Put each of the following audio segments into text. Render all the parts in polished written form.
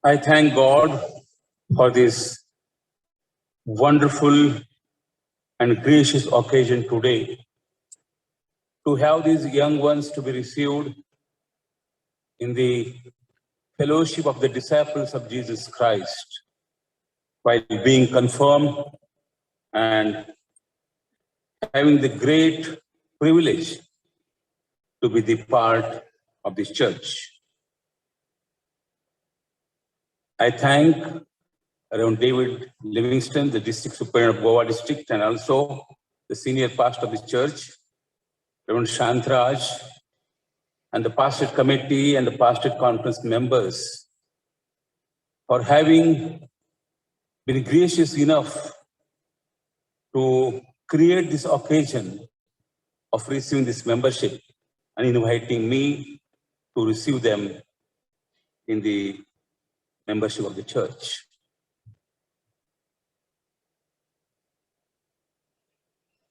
I thank God for this wonderful and gracious occasion today to have these young ones to be received in the fellowship of the disciples of Jesus Christ while being confirmed and having the great privilege to be the part of this church. I thank Reverend David Livingston, the district superintendent of Goa district, and also the senior pastor of the church, Reverend Shantraj, and the pastorate committee and the pastorate conference members for having been gracious enough to create this occasion of receiving this membership and inviting me to receive them in the membership of the church.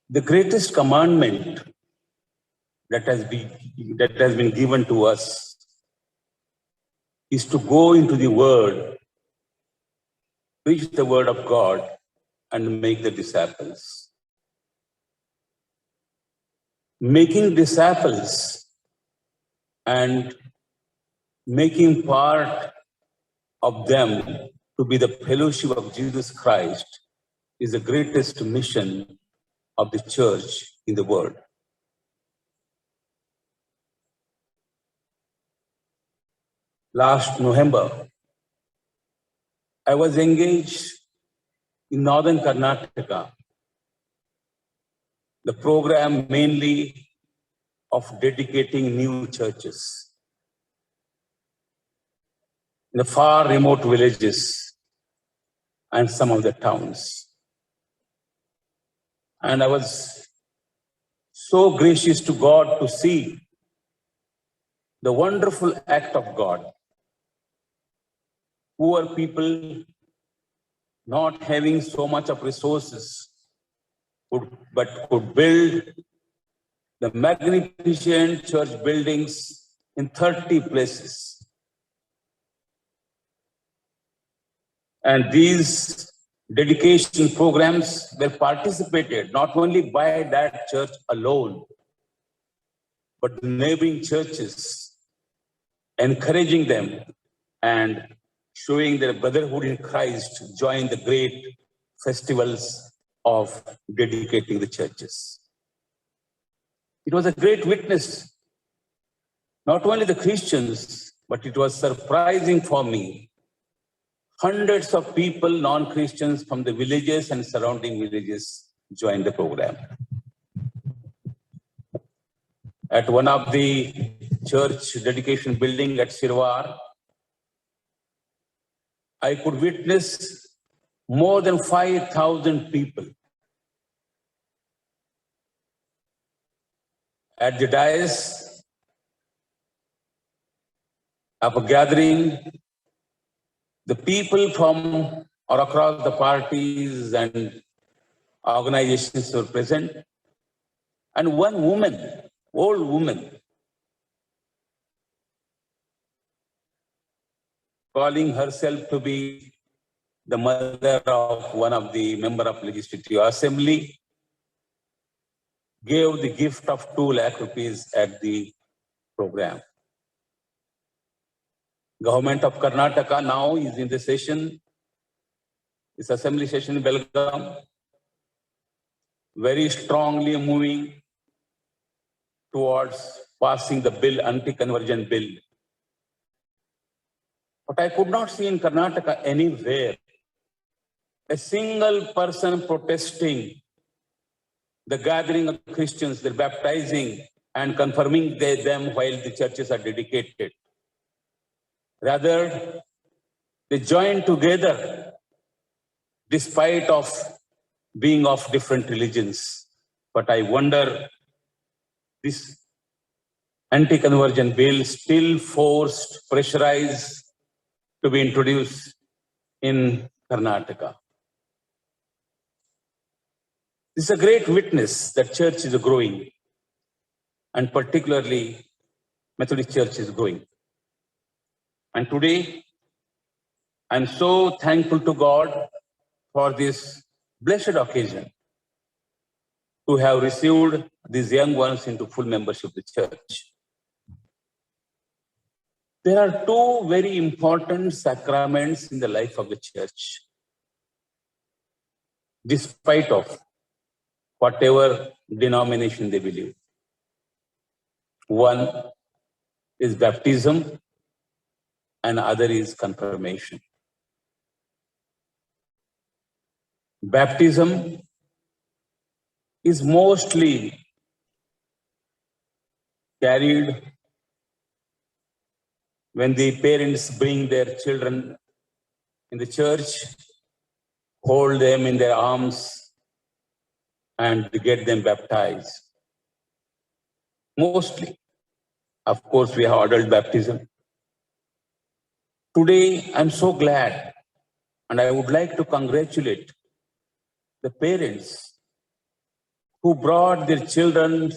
The greatest commandment that has been given to us is to go into the world, preach the word of God, and make the disciples. Making disciples and making part of them to be the fellowship of Jesus Christ is the greatest mission of the church in the world. Last November, I was engaged in northern Karnataka, the program mainly of dedicating new churches in the far remote villages and some of the towns. And I was so gracious to God to see the wonderful act of God. Poor people not having so much of resources, but could build the magnificent church buildings in 30 places. And these dedication programs were participated not only by that church alone, but neighboring churches, encouraging them and showing their brotherhood in Christ, join the great festivals of dedicating the churches. It was a great witness, not only the Christians, but it was surprising for me. Hundreds of people, non-Christians from the villages and surrounding villages joined the program. At one of the church dedication building at Sirwar, I could witness more than 5,000 people. At the dais of a gathering, the people from or across the parties and organizations were present. And one woman, old woman, calling herself to be the mother of one of the member of Legislative Assembly, gave the gift of 2 lakh rupees at the program. Government of Karnataka now is in the session, this assembly session in Belgaum, very strongly moving towards passing the bill, anti-conversion bill. But I could not see in Karnataka anywhere a single person protesting the gathering of Christians, they're baptizing and confirming them while the churches are dedicated. Rather, they join together despite of being of different religions. But I wonder, this anti-conversion bill still forced, pressurized to be introduced in Karnataka. This is a great witness that church is growing, and particularly Methodist Church is growing. And today, I'm so thankful to God for this blessed occasion to have received these young ones into full membership of the church. There are two very important sacraments in the life of the church, despite of whatever denomination they believe. One is baptism and other is confirmation. Baptism is mostly carried when the parents bring their children in the church, hold them in their arms, and get them baptized. Mostly. Of course, we have adult baptism. Today, I'm so glad, and I would like to congratulate the parents who brought their children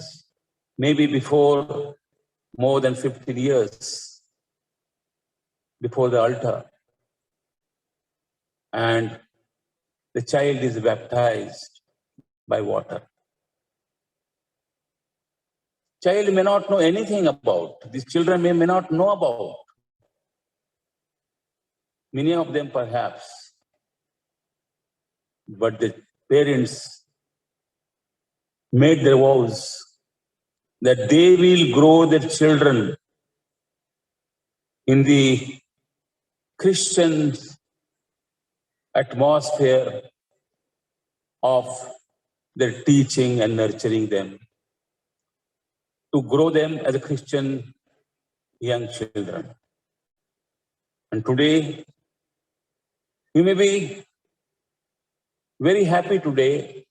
maybe before more than 15 years before the altar, and the child is baptized by water. Child may not know anything about, these children may not know about, many of them perhaps, but the parents made their vows that they will grow their children in the Christian atmosphere of their teaching and nurturing them, to grow them as a Christian young children. And today, you may be very happy today,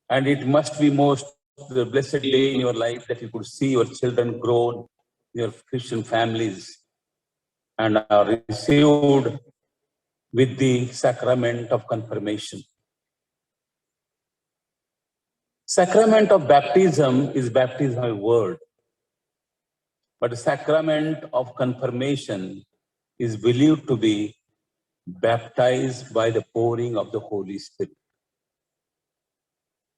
and it must be most the blessed day in your life that you could see your children grown, your Christian families, and are received with the sacrament of confirmation. Sacrament of baptism is baptism of word, but the sacrament of confirmation is believed to be baptized by the pouring of the Holy Spirit.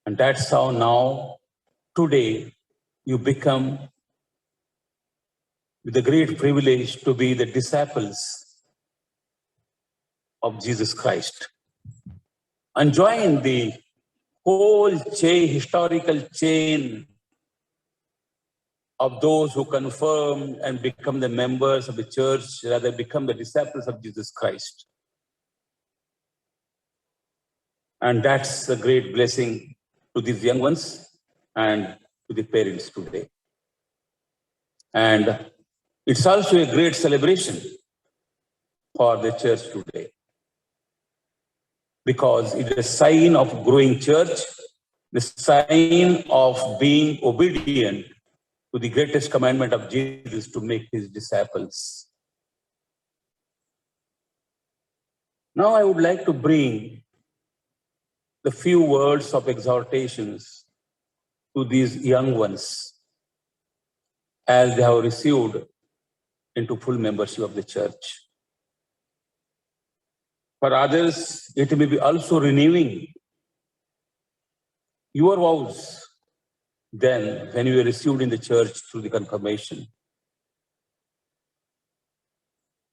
And that's how now, today, you become with the great privilege to be the disciples of Jesus Christ and join the whole historical chain of those who confirm and become the members of the church, rather become the disciples of Jesus Christ. And that's a great blessing to these young ones and to the parents today. And it's also a great celebration for the church today, because it is a sign of growing church, the sign of being obedient to the greatest commandment of Jesus to make his disciples. Now I would like to bring the few words of exhortations to these young ones as they have received into full membership of the church. For others, it may be also renewing your vows then when you were received in the church through the confirmation.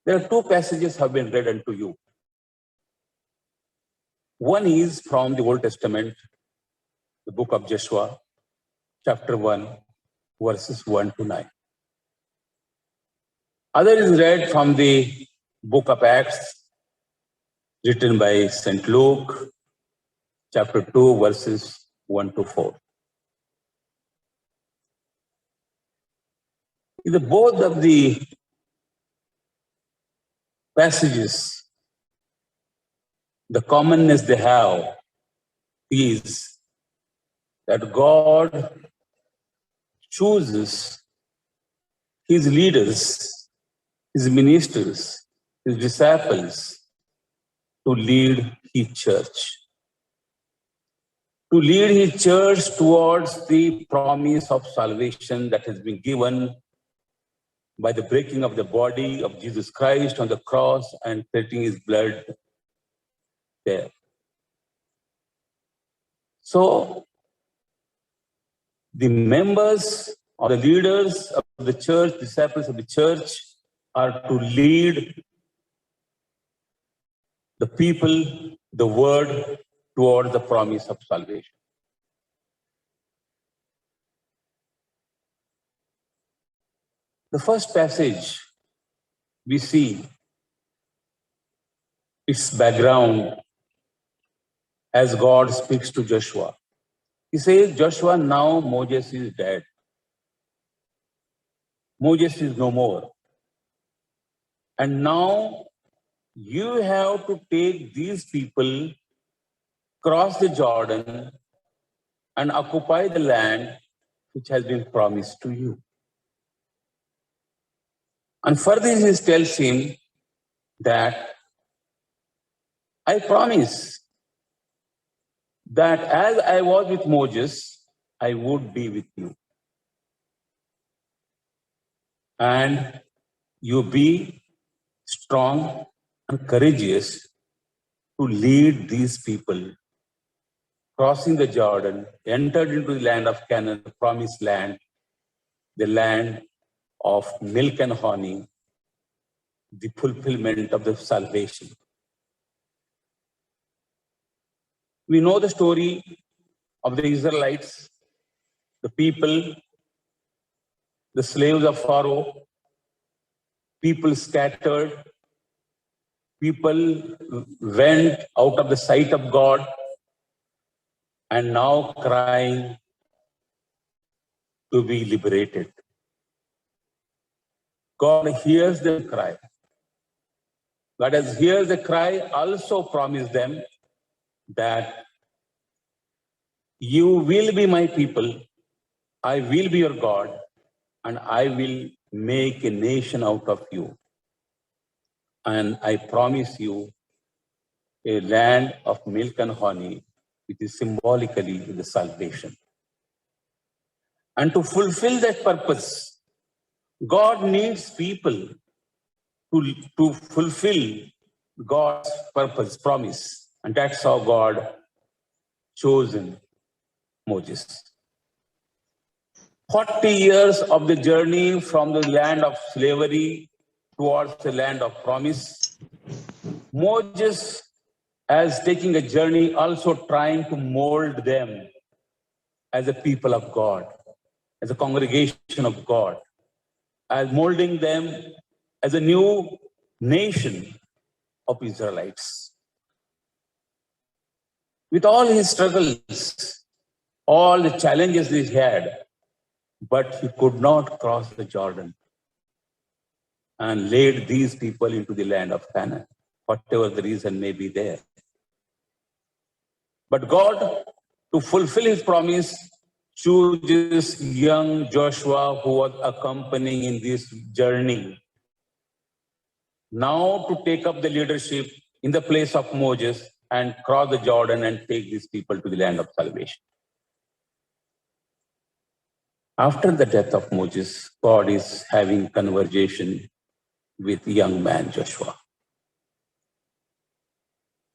There are two passages have been read unto you. One is from the Old Testament, the book of Joshua, chapter 1, verses 1 to 9. Other is read from the book of Acts, written by St. Luke, chapter 2, verses 1 to 4. Both of the passages, the commonness they have is that God chooses his leaders, his ministers, his disciples to lead his church. To lead his church towards the promise of salvation that has been given by the breaking of the body of Jesus Christ on the cross and shedding his blood there. So, the members or the leaders of the church, disciples of the church, are to lead the people, the word, toward the promise of salvation. The first passage we see its background as God speaks to Joshua. He says, Joshua, now Moses is dead. Moses is no more. And now you have to take these people, cross the Jordan, and occupy the land which has been promised to you. And further he tells him that I promise that as I was with Moses, I would be with you. And you be strong and courageous to lead these people crossing the Jordan, entered into the land of Canaan, the promised land, the land of milk and honey, the fulfillment of the salvation. We know the story of the Israelites, the people, the slaves of Pharaoh, people scattered, people went out of the sight of God and now crying to be liberated. God hears them cry. God has heard the cry, also promised them that you will be my people, I will be your God, and I will make a nation out of you. And I promise you a land of milk and honey, which is symbolically the salvation. And to fulfill that purpose, God needs people to fulfill God's purpose, promise. And that's how God chosen Moses. 40 years of the journey from the land of slavery towards the land of promise. Moses, as taking a journey, also trying to mold them as a people of God, as a congregation of God, as molding them as a new nation of Israelites. With all his struggles, all the challenges he had, but he could not cross the Jordan and lead these people into the land of Canaan, whatever the reason may be there. But God, to fulfill his promise, chooses young Joshua, who was accompanying in this journey, now to take up the leadership in the place of Moses and cross the Jordan and take these people to the land of salvation. After the death of Moses, God is having conversation with young man Joshua.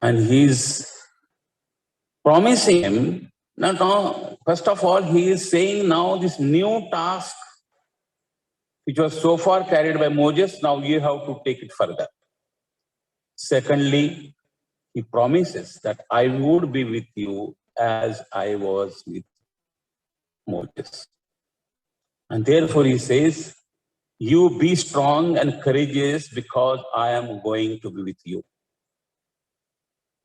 And he's promising him, now, first of all, he is saying now this new task, which was so far carried by Moses, now you have to take it further. Secondly, he promises that I would be with you as I was with Moses. And therefore he says, you be strong and courageous because I am going to be with you.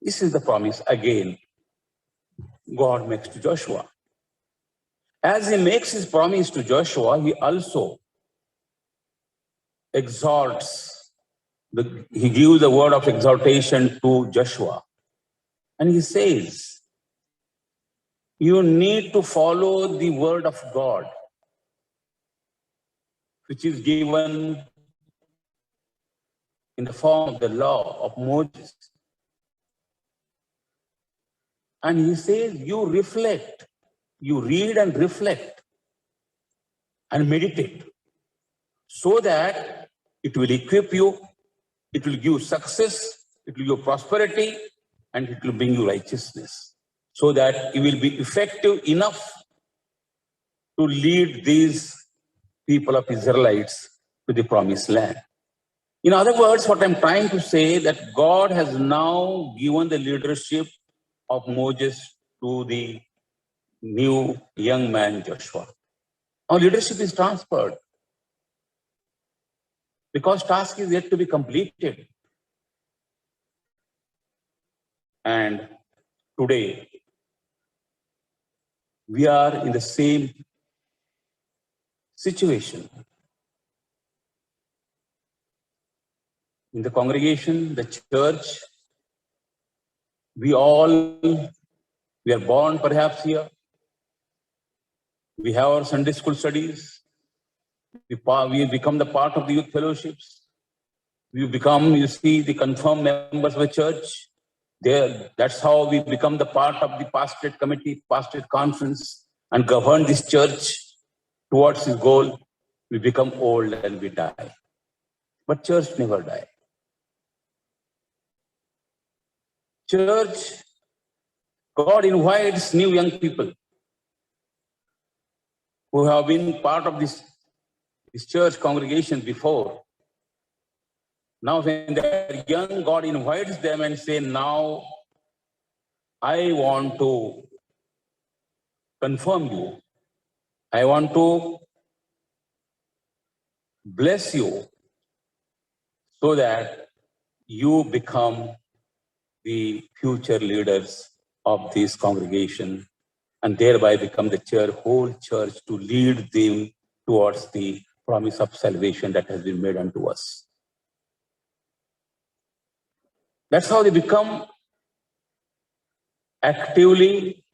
This is the promise again God makes to Joshua. As he makes his promise to Joshua, he also exalts, he gives the word of exaltation to Joshua. And he says, you need to follow the word of God, which is given in the form of the law of Moses. And he says, you reflect, you read and reflect and meditate so that it will equip you, it will give you success, it will give you prosperity, and it will bring you righteousness, so that you will be effective enough to lead these people of Israelites to the promised land. In other words, what I'm trying to say that God has now given the leadership of Moses to the new young man Joshua. Our leadership is transferred because task is yet to be completed. And today, we are in the same situation. In the congregation, the church, we are born perhaps here. We have our Sunday school studies. We become the part of the youth fellowships. We become, you see, the confirmed members of the church. That's how we become the part of the pastorate committee, pastorate conference, and govern this church towards his goal. We become old and we die. But church never dies. Church, God invites new young people who have been part of this church congregation before. Now when they're young, God invites them and say, now I want to confirm you. I want to bless you so that you become the future leaders of this congregation and thereby become the whole church to lead them towards the promise of salvation that has been made unto us. That's how they become actively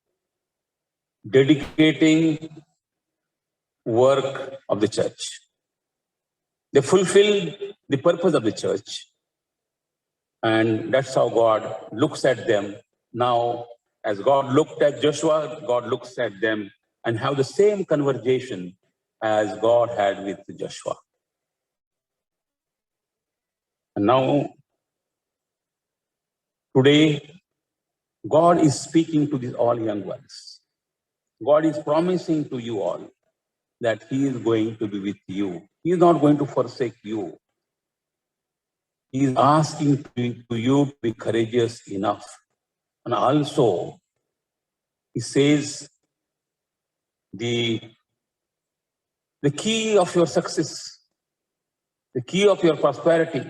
dedicating work of the church. They fulfill the purpose of the church. And that's how God looks at them. Now, as God looked at Joshua, God looks at them and have the same conversation as God had with Joshua. And now, today, God is speaking to these all young ones. God is promising to you all that He is going to be with you. He is not going to forsake you. He is asking to you to be courageous enough. And also, He says, the key of your success, the key of your prosperity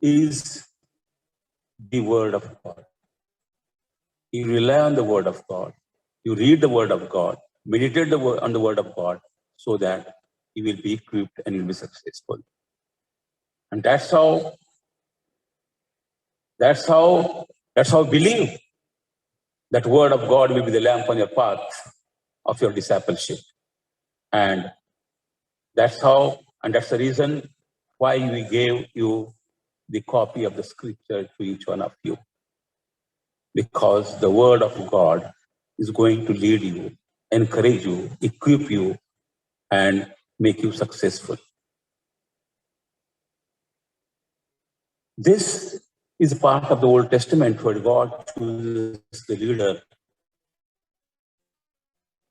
is the Word of God. You rely on the Word of God. You read the Word of God, meditate on the Word of God, so that you will be equipped and you will be successful. And that's how believe that Word of God will be the lamp on your path of your discipleship. And that's the reason why we gave you the copy of the scripture to each one of you. Because the Word of God is going to lead you, encourage you, equip you, and make you successful. This is part of the Old Testament where God chooses the leader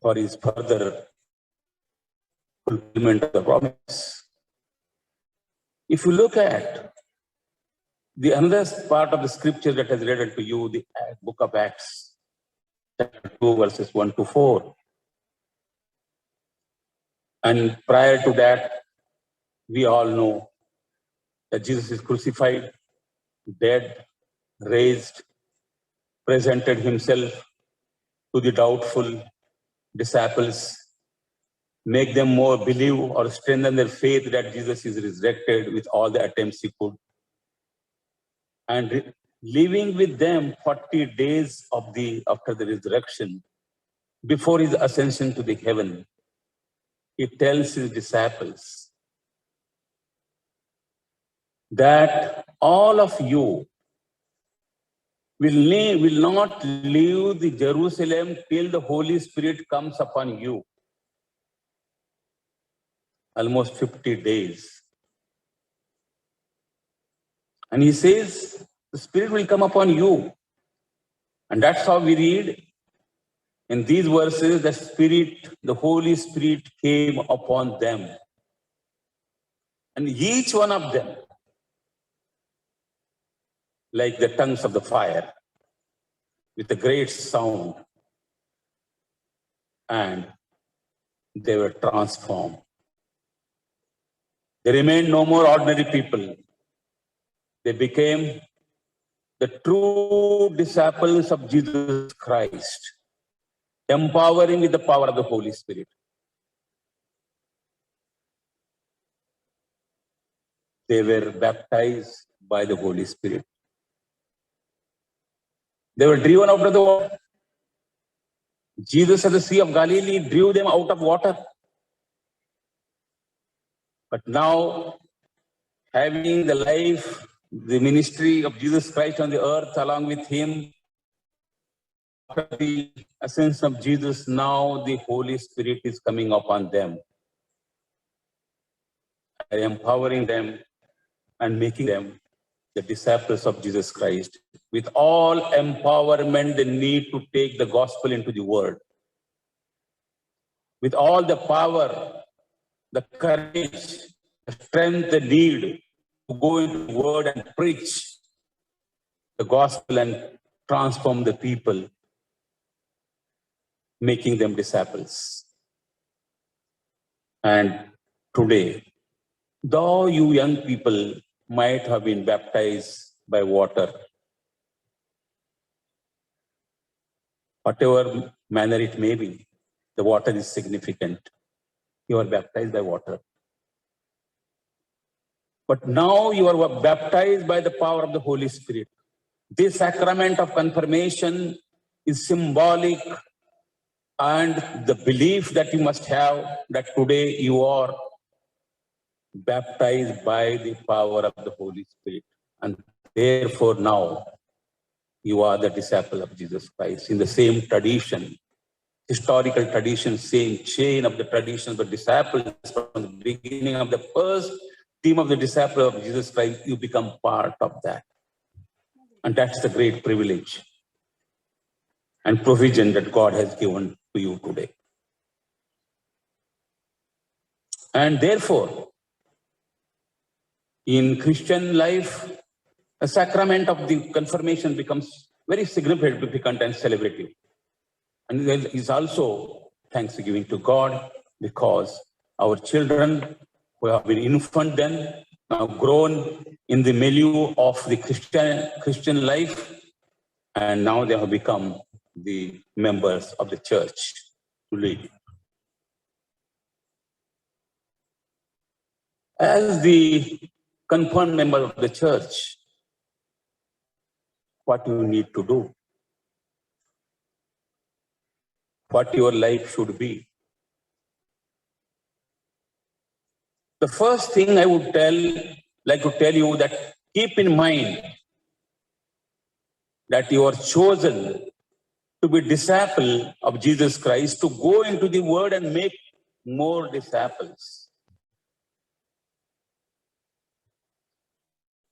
for his further fulfillment of the promise. If you look at the another part of the scripture that has related to you, the book of Acts, chapter 2, verses 1 to 4. And prior to that, we all know that Jesus is crucified, dead, raised, presented himself to the doubtful disciples, make them more believe or strengthen their faith that Jesus is resurrected with all the attempts he could. And living with them 40 days after the resurrection, before his ascension to the heaven, he tells his disciples that all of you will not leave the Jerusalem till the Holy Spirit comes upon you. almost 50 days. And he says, the Spirit will come upon you. And that's how we read in these verses, the Holy Spirit came upon them. And each one of them, like the tongues of the fire, with a great sound, and they were transformed. They remained no more ordinary people. They became the true disciples of Jesus Christ, empowering with the power of the Holy Spirit. They were baptized by the Holy Spirit. They were driven out of the water. Jesus at the Sea of Galilee drew them out of water. But now, having the life, the ministry of Jesus Christ on the earth along with him, after the ascension of Jesus, now the Holy Spirit is coming upon them, empowering them and making them the disciples of Jesus Christ, with all empowerment they need to take the gospel into the world, with all the power, the courage, the strength they need to go into the word and preach the gospel and transform the people, making them disciples. And today, though you young people might have been baptized by water, whatever manner it may be, the water is significant. You are baptized by water. But now you are baptized by the power of the Holy Spirit. This sacrament of confirmation is symbolic, and the belief that you must have that today you are baptized by the power of the Holy Spirit. And therefore now you are the disciple of Jesus Christ in the same tradition, historical tradition, same chain of the tradition of the disciples from the beginning of the first team of the disciple of Jesus Christ. You become part of that. And that's the great privilege and provision that God has given to you today. And therefore, in Christian life, the sacrament of the confirmation becomes very significant and celebrative. And there is also thanksgiving to God, because our children who have been infant then, now grown in the milieu of the Christian life, and now they have become the members of the church to lead. As the confirmed member of the church, what you need to do, what your life should be. The first thing I would like to tell you that keep in mind that you are chosen to be disciple of Jesus Christ, to go into the world and make more disciples.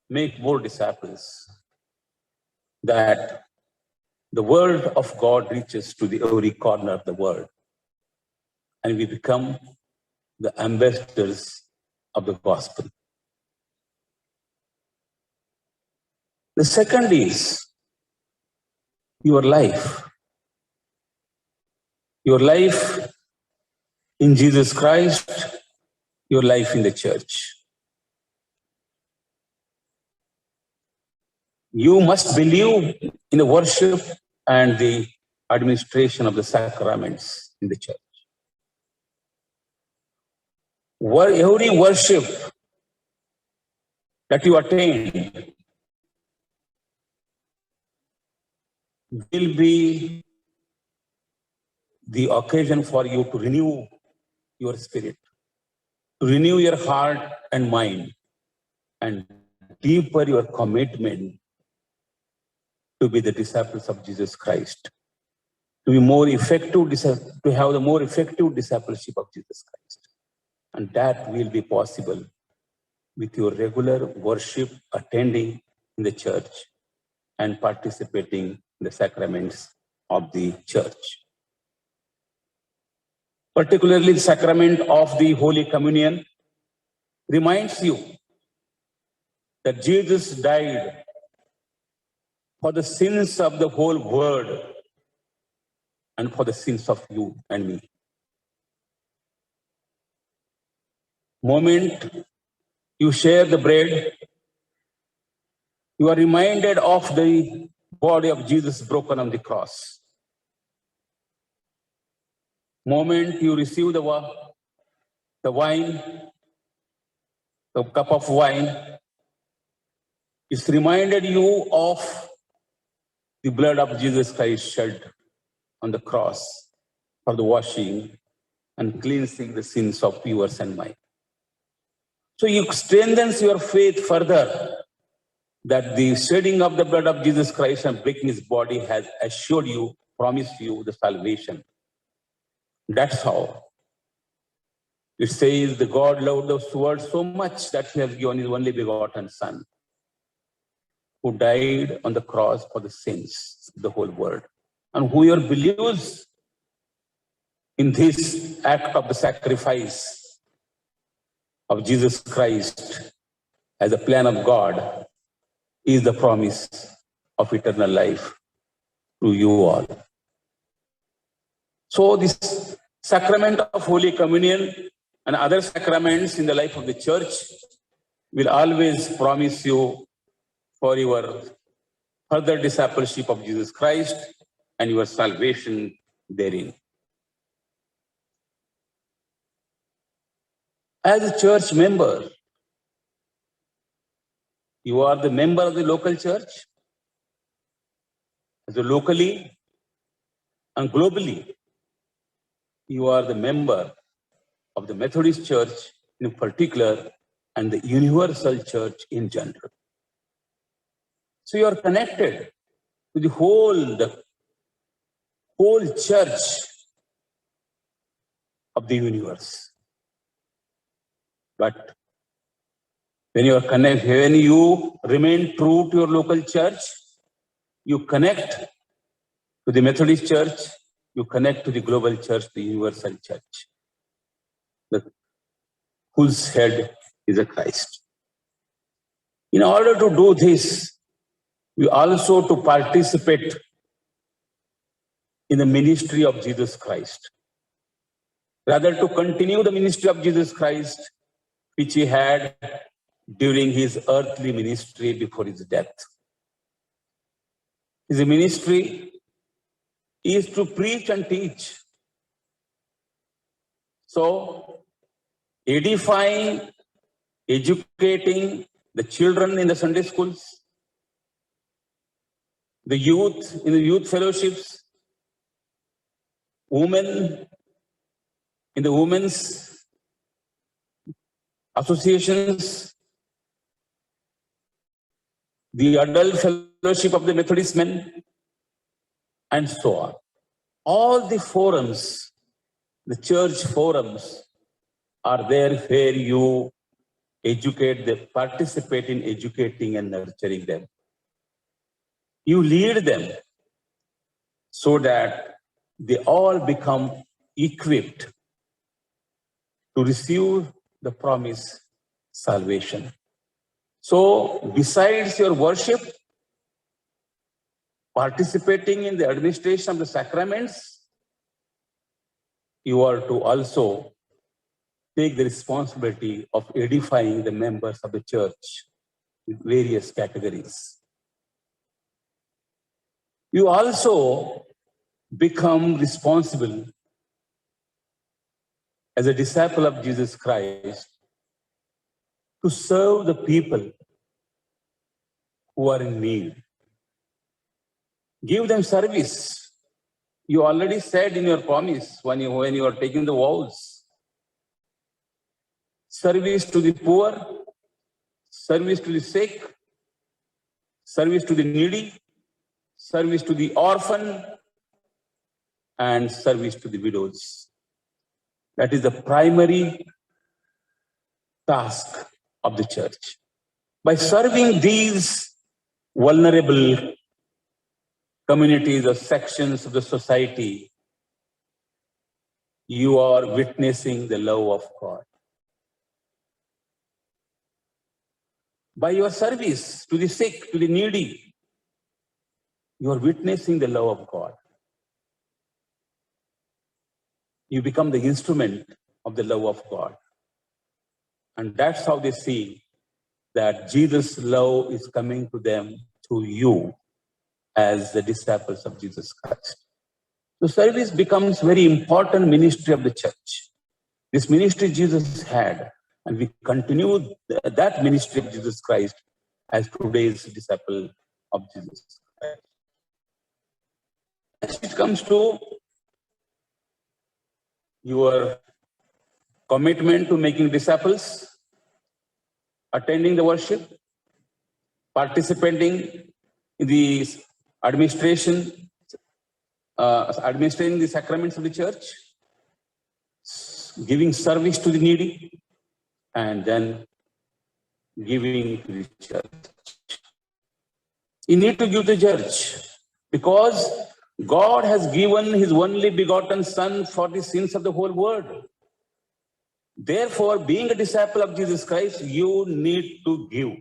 Make more disciples, that the word of God reaches to the every corner of the world, and we become the ambassadors of the gospel. The second is your life. Your life in Jesus Christ, your life in the church. You must believe in the worship and the administration of the sacraments in the church. Every worship that you attain will be the occasion for you to renew your spirit, to renew your heart and mind, and deeper your commitment to be the disciples of Jesus Christ, to be more effective, to have the more effective discipleship of Jesus Christ. And that will be possible with your regular worship, attending in the church and participating in the sacraments of the church. Particularly the sacrament of the Holy Communion reminds you that Jesus died for the sins of the whole world and for the sins of you and me. Moment you share the bread, you are reminded of the body of Jesus broken on the cross. Moment you receive the wine, the cup of wine, it's reminded you of the blood of Jesus Christ shed on the cross for the washing and cleansing the sins of yours and mine. So you strengthens your faith further that the shedding of the blood of Jesus Christ and breaking his body has assured you, promised you the salvation. That's how it says the God loved the world so much that he has given his only begotten Son, who died on the cross for the sins of the whole world. And whoever believes in this act of the sacrifice of Jesus Christ as a plan of God is the promise of eternal life to you all. So this sacrament of Holy Communion and other sacraments in the life of the church will always promise you for your further discipleship of Jesus Christ and your salvation therein. As a church member, you are the member of the local church, so locally and globally, you are the member of the Methodist Church in particular and the universal church in general. So you are connected to the whole church of the universe. But when you remain true to your local church, you connect to the Methodist Church, you connect to the global church, the universal church, whose head is a Christ. In order to do this, we also to participate in the ministry of Jesus Christ. Rather to continue the ministry of Jesus Christ, which he had during his earthly ministry before his death. His ministry is to preach and teach. So, edifying, educating the children in the Sunday schools, the youth in the youth fellowships, women in the women's associations, the adult fellowship of the Methodist men, and so on. All the forums, the church forums, are there where you educate them, participate in educating and nurturing them. You lead them so that they all become equipped to receive the promised salvation. So, besides your worship, participating in the administration of the sacraments, you are to also take the responsibility of edifying the members of the church with various categories. You also become responsible as a disciple of Jesus Christ to serve the people who are in need. Give them service. You already said in your promise when you are taking the vows. Service to the poor, service to the sick, service to the needy, service to the orphan, and service to the widows. That is the primary task of the church. By serving these vulnerable communities or sections of the society, you are witnessing the love of God. By your service to the sick, to the needy, you are witnessing the love of God. You become the instrument of the love of God. And that's how they see that Jesus' love is coming to them through you as the disciples of Jesus Christ. So service becomes very important ministry of the church. This ministry Jesus had, and we continue that ministry of Jesus Christ as today's disciple of Jesus Christ. As it comes to your commitment to making disciples, attending the worship, participating in the administrating the sacraments of the church, giving service to the needy, and then giving to the church. You need to give to the church because God has given his only begotten Son for the sins of the whole world. Therefore, being a disciple of Jesus Christ, you need to give.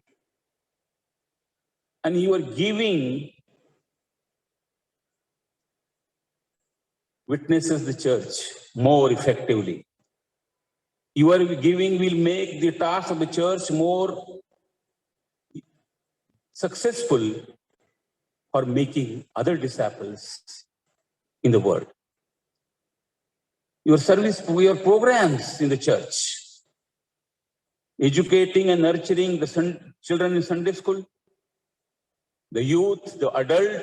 And your giving witnesses the church more effectively. Your giving will make the task of the church more successful for making other disciples in the world. Your service, your programs in the church, educating and nurturing the children in Sunday school, the youth, the adult,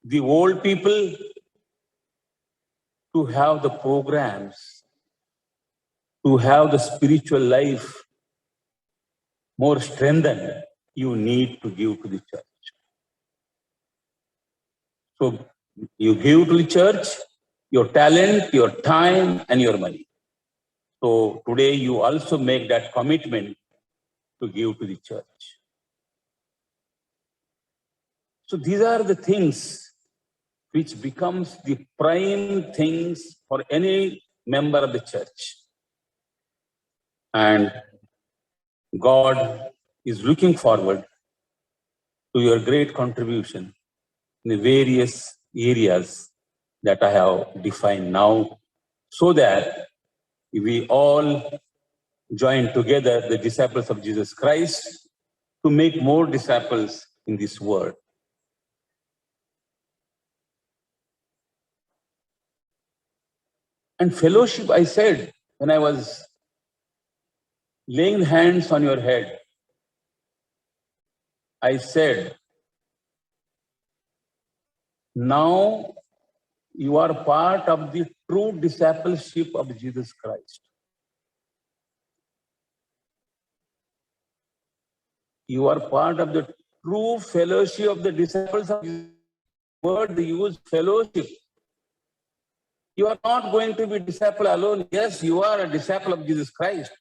the old people, to have the programs, to have the spiritual life more strengthened, you need to give to the church. So you give to the church your talent, your time, and your money. So today you also make that commitment to give to the church. So these are the things which becomes the prime things for any member of the church. And God is looking forward to your great contribution in the various areas that I have defined now, so that we all join together, the disciples of Jesus Christ, to make more disciples in this world. And fellowship, I said, when I was laying hands on your head, I said, now you are part of the true discipleship of Jesus Christ. You are part of the true fellowship of the disciples of Jesus. Word they use fellowship. You are not going to be disciple alone. Yes, you are a disciple of Jesus Christ,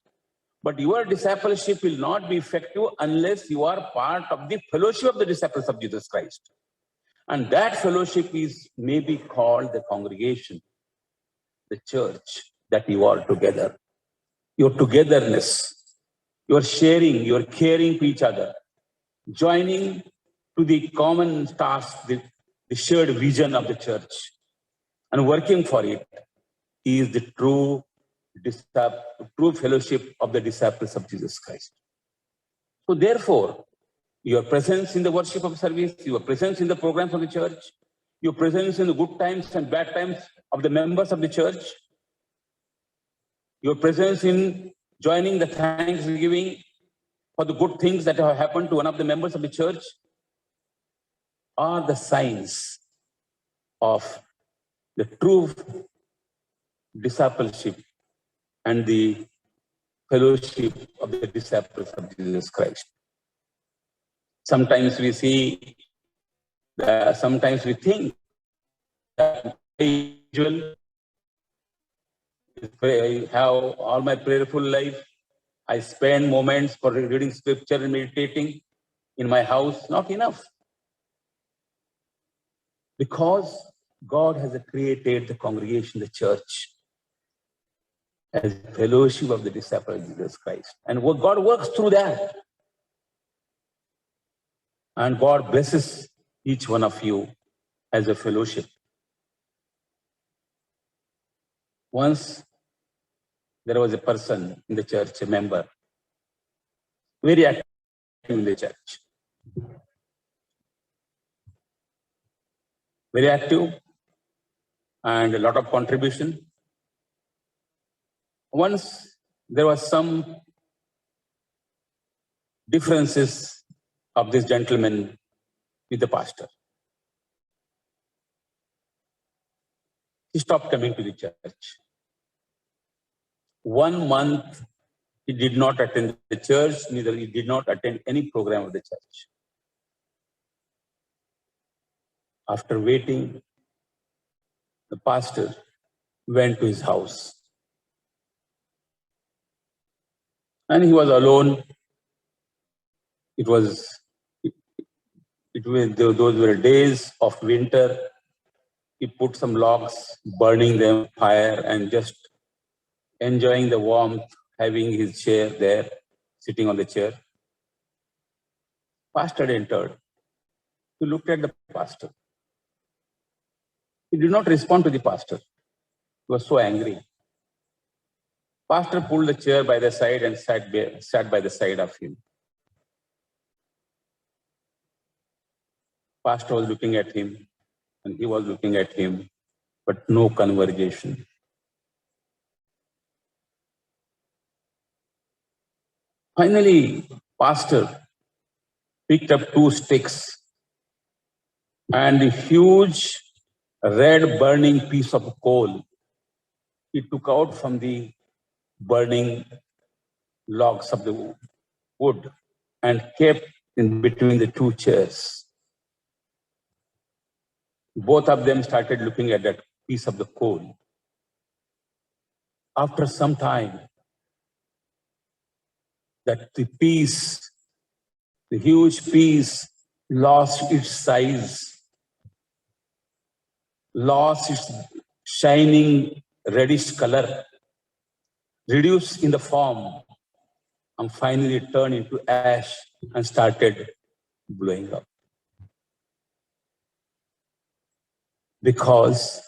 but your discipleship will not be effective unless you are part of the fellowship of the disciples of Jesus Christ. And that fellowship is maybe called the congregation, the church, that you are together. Your togetherness, your sharing, your caring to each other, joining to the common task, the shared vision of the church, and working for it is the true fellowship of the disciples of Jesus Christ. So therefore, your presence in the worship of service, your presence in the programs of the church, your presence in the good times and bad times of the members of the church, your presence in joining the thanksgiving for the good things that have happened to one of the members of the church are the signs of the true discipleship and the fellowship of the disciples of Jesus Christ. Sometimes we see that, sometimes we think that I have all my prayerful life, I spend moments for reading scripture and meditating in my house. Not enough. Because God has created the congregation, the church, as fellowship of the disciples of Jesus Christ. And God works through that. And God blesses each one of you as a fellowship. Once there was a person in the church, a member, very active in the church. Very active and a lot of contribution. Once there was some differences of this gentleman with the pastor. He stopped coming to the church. 1 month he did not attend the church, neither he did not attend any program of the church. After waiting, the pastor went to his house. And he was alone. Those were days of winter. He put some logs, burning them fire, and just enjoying the warmth, having his chair there, sitting on the chair. Pastor entered. He looked at the pastor. He did not respond to the pastor. He was so angry. Pastor pulled the chair by the side and sat by the side of him. Pastor was looking at him and he was looking at him, but no conversation. Finally, pastor picked up 2 sticks and a huge red burning piece of coal he took out from the burning logs of the wood and kept in between the 2 chairs. Both of them started looking at that piece of the coal. After some time, that the huge piece lost its size, lost its shining reddish color, reduced in the form, and finally turned into ash and started blowing up. Because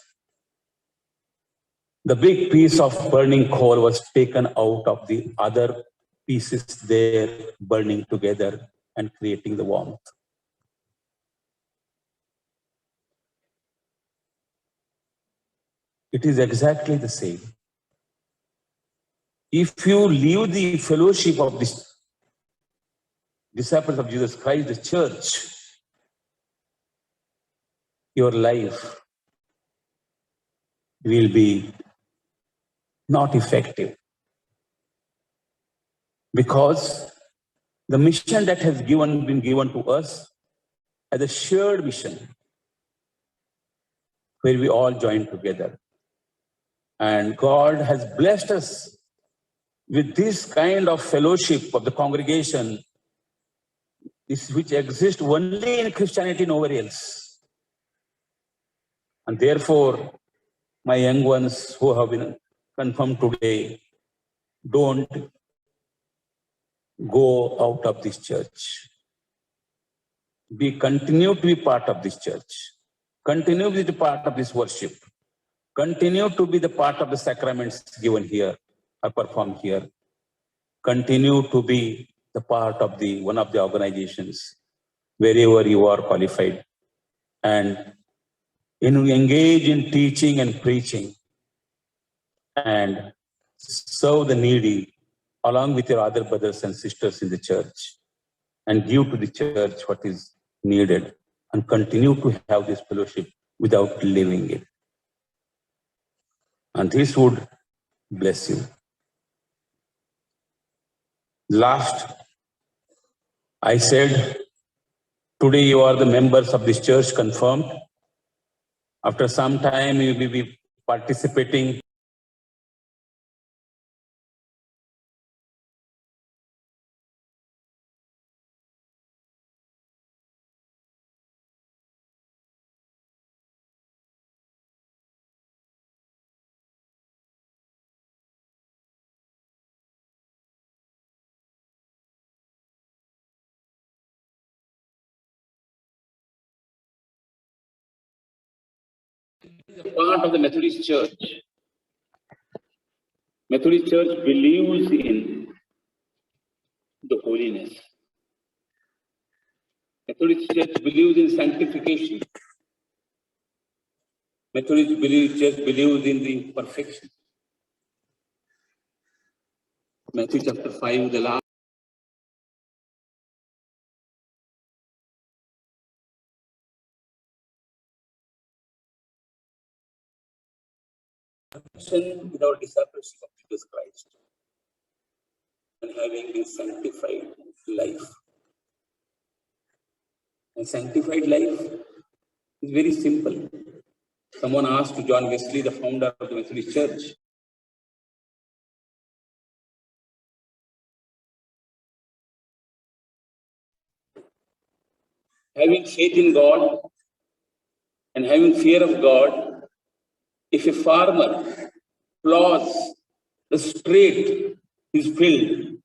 the big piece of burning coal was taken out of the other pieces there, burning together and creating the warmth. It is exactly the same. If you leave the fellowship of the disciples of Jesus Christ, the church, your life will be not effective. Because the mission that has been given to us as a shared mission, where we all join together. And God has blessed us with this kind of fellowship of the congregation, which exists only in Christianity, nowhere else. And therefore, my young ones who have been confirmed today, don't go out of this church. Continue to be part of this church. Continue to be the part of this worship. Continue to be the part of the sacraments given here or performed here. Continue to be the part of one of the organizations wherever you are qualified, and engage in teaching and preaching and serve the needy along with your other brothers and sisters in the church, and give to the church what is needed, and continue to have this fellowship without leaving it. And this would bless you. Last, I said, today you are the members of this church confirmed. After some time, you will be participating is a part of the Methodist Church. Methodist Church believes in the holiness. Methodist Church believes in sanctification. Methodist Church believes in the perfection. Matthew chapter 5, the last. With our discipleship of Jesus Christ and having this sanctified life. And sanctified life is very simple. Someone asked John Wesley, the founder of the Methodist Church, having faith in God and having fear of God, if a farmer plows the straight his field,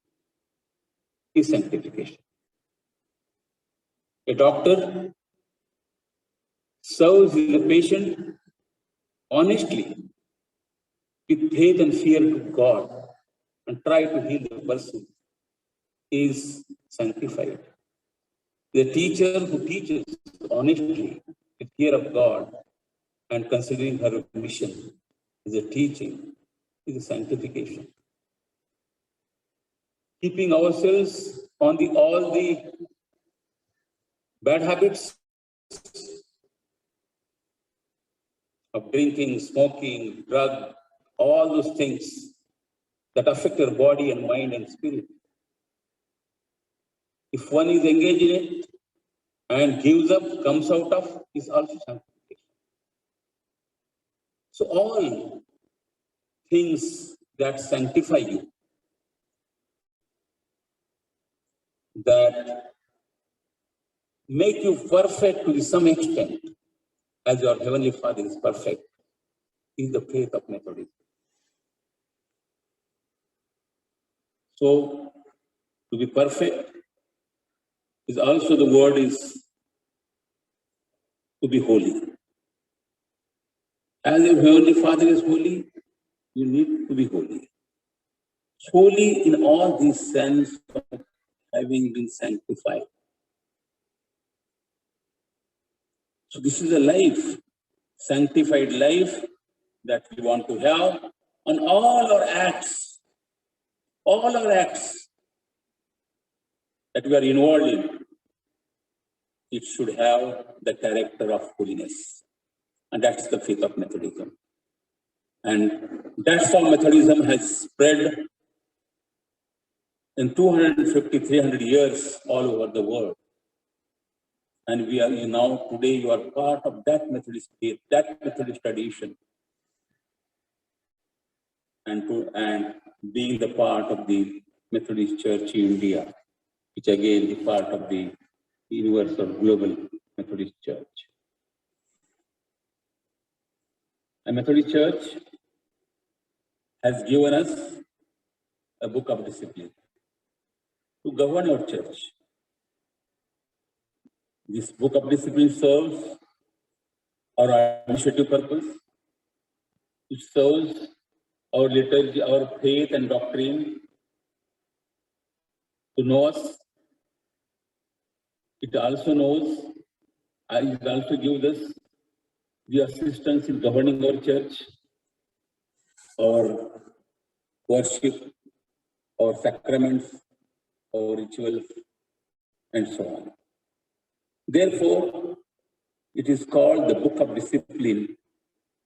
is sanctification. A doctor serves the patient honestly with faith and fear to God and try to heal the person is sanctified. The teacher who teaches honestly with fear of God and considering her mission as a teaching is a sanctification. Keeping ourselves on all the bad habits of drinking, smoking, drug, all those things that affect your body and mind and spirit. If one is engaged in it and gives up, comes out of, is also sanctification. So all things that sanctify you, that make you perfect to some extent, as your Heavenly Father is perfect, is the faith of Methodism. So, to be perfect is also the word is to be holy. As your Heavenly Father is holy, you need to be holy. Holy in all these sense of having been sanctified. So this is a life, sanctified life that we want to have on all our acts that we are involved in. It should have the character of holiness. And that's the faith of Methodism. And that's how Methodism has spread in 250, 300 years all over the world. And we are now, today, you are part of that Methodist faith, that Methodist tradition. And being the part of the Methodist Church in India, which again is part of the universal global Methodist Church. A Methodist Church has given us a book of discipline to govern our church. This book of discipline serves our administrative purpose. It serves our liturgy, our faith and doctrine to know us. It also knows, it also gives us the assistance in governing our church, our worship, our sacraments, our rituals, and so on. Therefore, it is called the Book of Discipline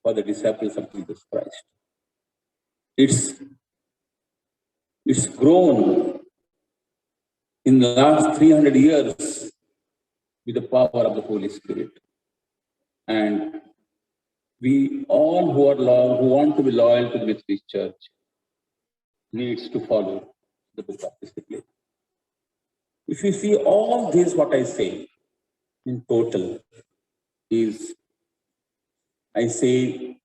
for the disciples of Jesus Christ. It's grown in the last 300 years with the power of the Holy Spirit. And we all who want to be loyal to the Methodist Church needs to follow the Book of Discipline. If you see all this, what I say in total is, I say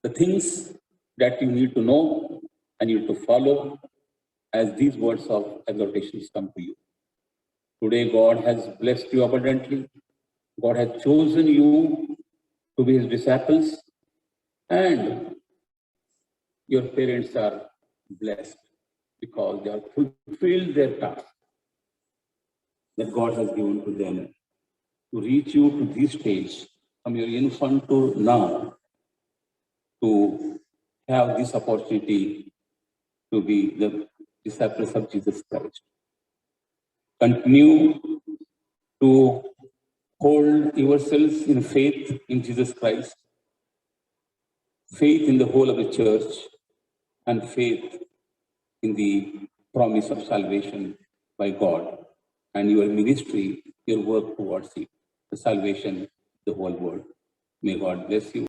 the things that you need to know and you need to follow as these words of exhortations come to you. Today, God has blessed you abundantly God has chosen you to be his disciples, and your parents are blessed because they have fulfilled their task that God has given to them to reach you to this stage from your infant to now, to have this opportunity to be the disciples of Jesus Christ. Continue to hold yourselves in faith in Jesus Christ, faith in the whole of the church, and faith in the promise of salvation by God, and your ministry, your work towards it, the salvation of the whole world. May God bless you.